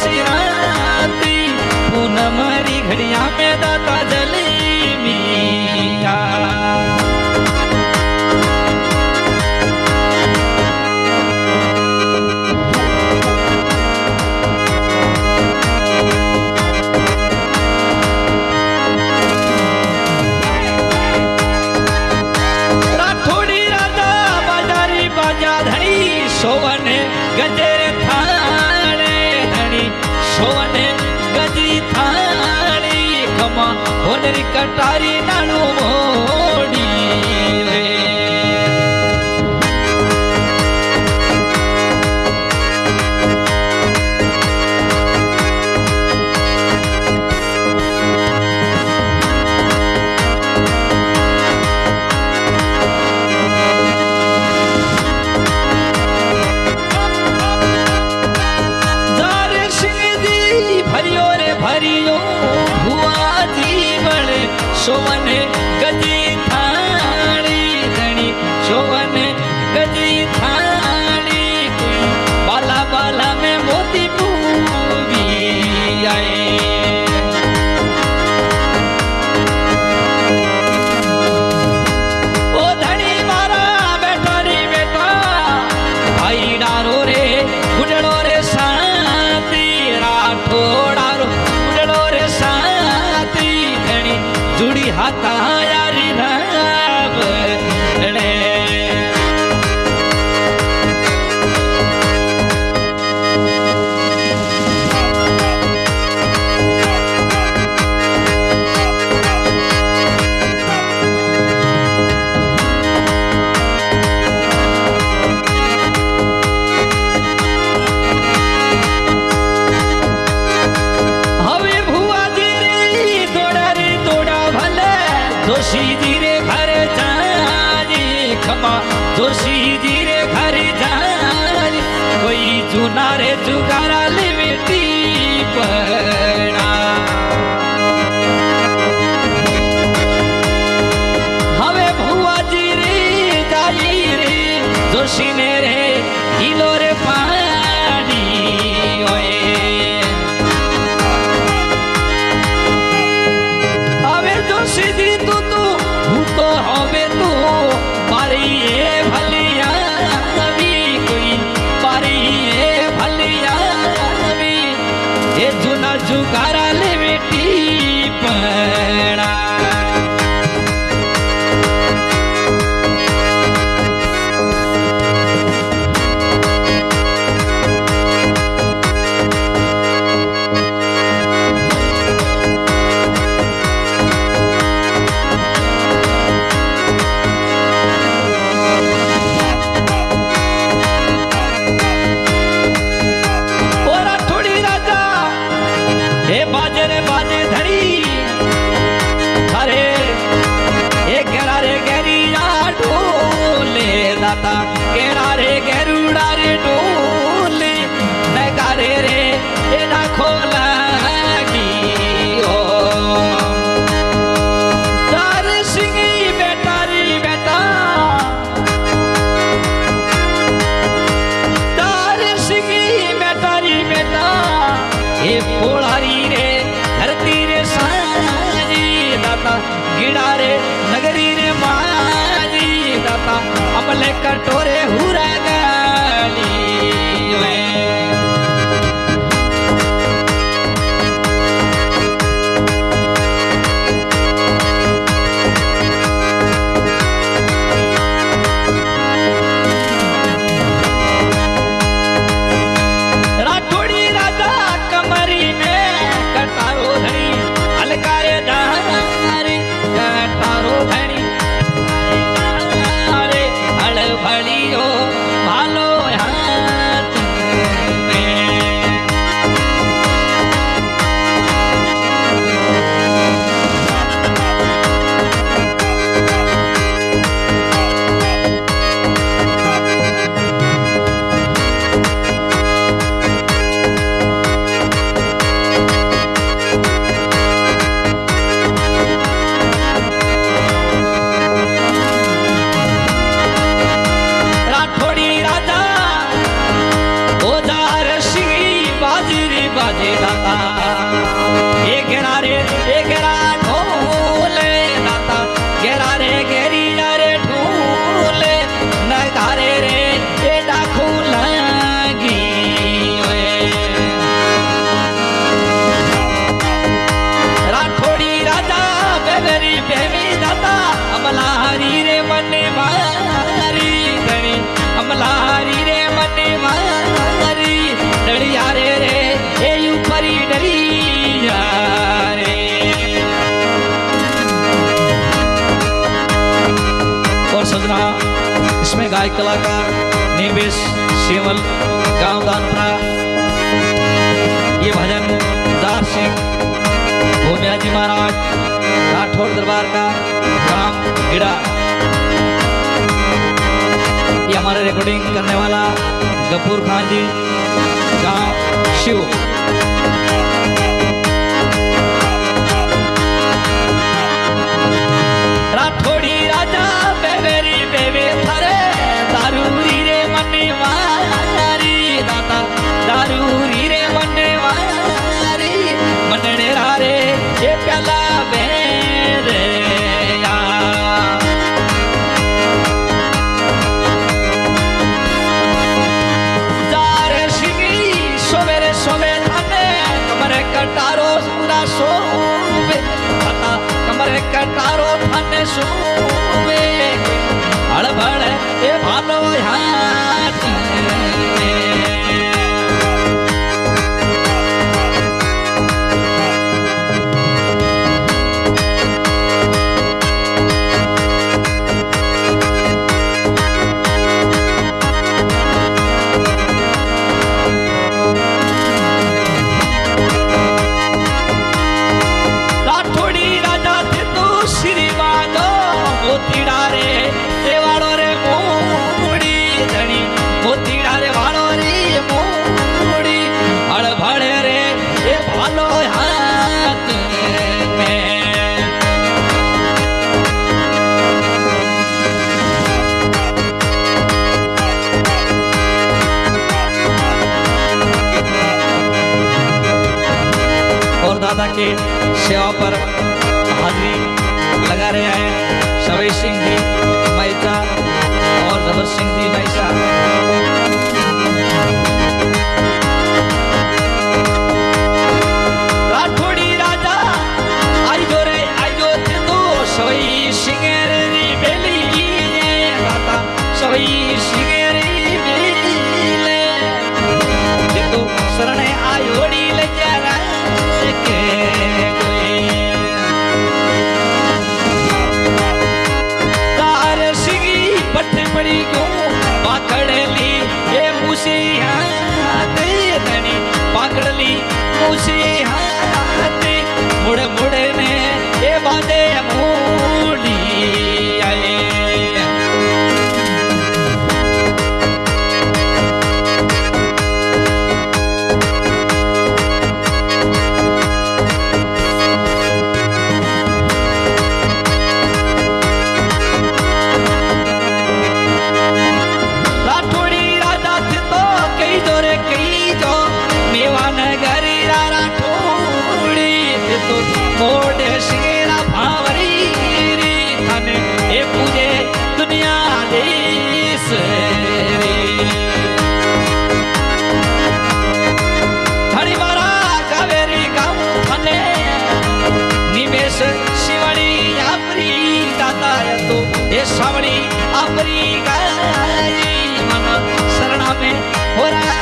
सिराती पूनम री घड़िया में दाता जली मिया सोवने गजरे थाने धनी सोवने गजरी थानी खमा होनरी कटारी नानू मोड़ी रे सोवने गजी थानी धनी सोवने गजी थानी बाला बाला में मोती पूवी आए ओ धनी मारा बेटा रे बेटा भाई डारो रे गुडड़ो रे शांति राठोड़ा रो गुडड़ो रे शांति धनी जुड़ी हाथा यारी रावणे जोशी जी रे घर जारी खमा जोशी जी रे घर जारी कोई जुना रे जुगारा ले बेटी पड़ा हवे भुआ जी रे जाई रे जोशी ने रे हिलो रे पानी ओए हवे जोशी जी तो हवे तू मारी ये भलिया भी कोई मारी ये भलिया भी ये जुना जुगारा ले बेटी पड़ा बाजे धड़ी अरे एक गेरा रे गेरिया ढोले दाता गेरा रे गेरुड़ा रे ढोले नगारे रे एना खोला की ओ तार सिंगी बेटा री बेटा तार सिंगी बेटा री बेटा ये पोड़ारी रे धरती रे साजी दाता गिड़ा रे नगरी रे माजी दाता अमले कटोरे हुरा गाली राठौड़ी राजा कमरी में गायक कलाकार निवेश शिवल गांव दानपुरा। ये भजन दार सिंह भूमिया जी महाराज राठौड़ दरबार का ग्राम गिड़ा। ये हमारे रिकॉर्डिंग करने वाला गफूर खान जी गांव शिव। राठौड़ी राजा बेवेरी बेवे थारे दारूरी रे मने वारी दाता दारूरी रे मने वारी मनने रे ये प्याला बेरे या जारे सिंगी सोवेरे सोवे थाने कमरे कटारो पूरा सोवे दाता कमरे कटारो थाने सोवे हड़बड़ ए भालो हाथ दादा के सेवा पर हाजिरी लगा रहे हैं शबीर सिंह जी मैसा और जबर सिंह जी मैसा। राठौड़ी राजा आई जो रे आई जो थे तो शबीर सिंह री बेली दादा शबीर सिंह री बेली तो शरणे आयोड़ी ले जा तार सिगी पट्टे पड़ी क्यों पाकड़ली ये मुझे हाथे धनी पाकड़ली मुझे हाथे मुड़ मुड़े ने ये बादे मूली आए मोड़े शेरा भावरी री थाने ए पूजे दुनिया देश थड़ी मारा कावेरी गाँव थाने निवेश शिवड़ी आपरी दाता तो ये सावड़ी आपरी गाई मन शरणा में हो रहा